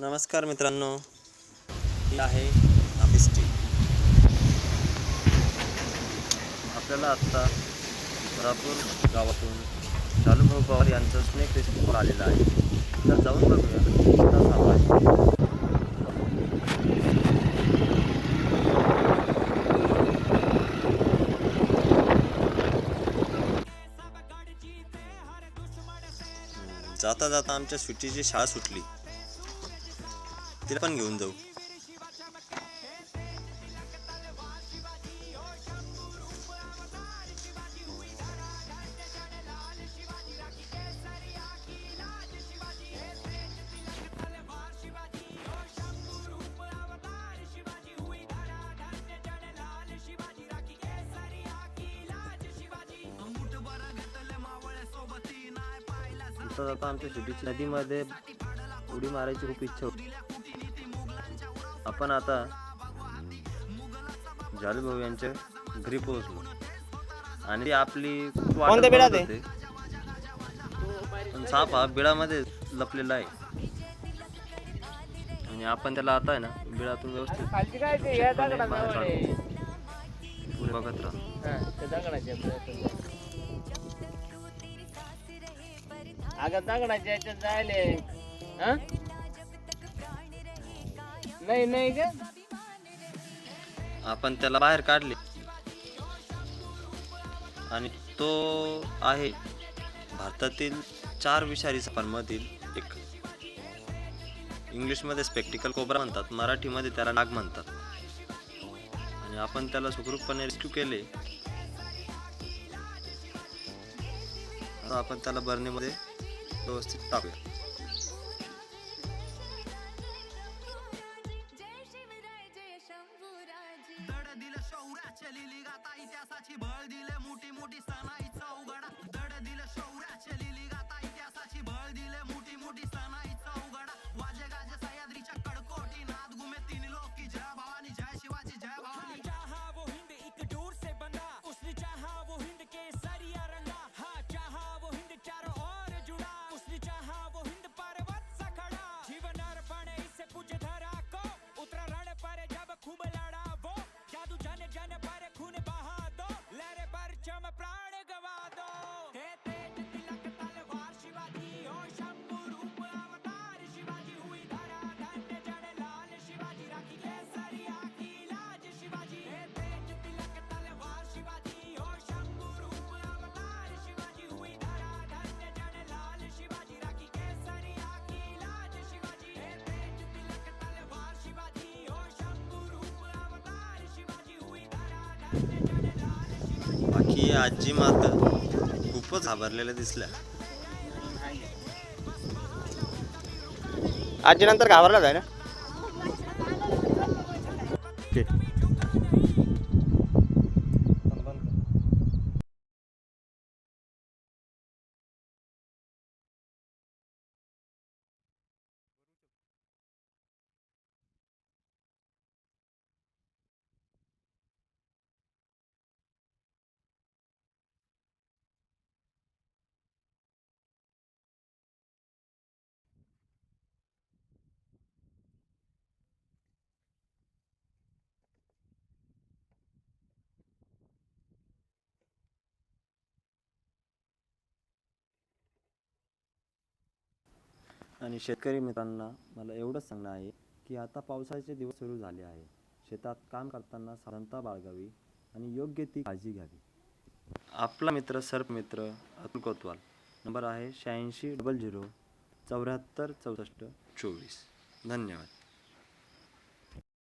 नमस्कार मित्रांनो, ही आहे आपली स्टील. आपल्याला आत्ता रापूर गावातून शालूभाऊ पवार यांचं स्नेक रेसिपी आलेलं आहे. तर जाऊन बघूया कसा आहे. जाता जाता आमच्या सुट्टीची शाळा सुटली, तिला पण घेऊन जाऊ. जाता जाता आमच्या सुट्टीची नदीमध्ये उडी मारायची खूप इच्छा होती. आपण आता जालूभाऊ यांच्या घरी पोहोचलो आणि ती आपली खूप वाट बघत होते. पण साप हा बिळामध्ये लपलेला आहे आणि आपण त्याला आता आहे ना बिळातून व्यवस्थित पुढे बघत राहा. आपण त्याला बाहेर काढले आणि तो आहे भारतातील 4 विषारी सापांमधील एक. इंग्लिशमध्ये स्पेक्टिकल कोब्रा म्हणतात, मराठीमध्ये त्याला नाग म्हणतात. आणि आपण त्याला सुखरूपपणे रेस्क्यू केले. आपण त्याला बरणीमध्ये व्यवस्थित टाकूया. बाकी आजी मात्र खूपच घाबरलेल्या दिसल्या. आजी नंतर घाबरला जाय ना. आणि शेतकरी मित्रांना मला एवढंच सांगणं आहे की आता पावसाचे दिवस सुरू झाले आहे. शेतात काम करताना सावधानता बाळगावी आणि योग्य ती काळजी घ्यावी. आपला मित्र सर्प मित्र अतुल कोतवाल. नंबर आहे 8600 74 64 24. धन्यवाद.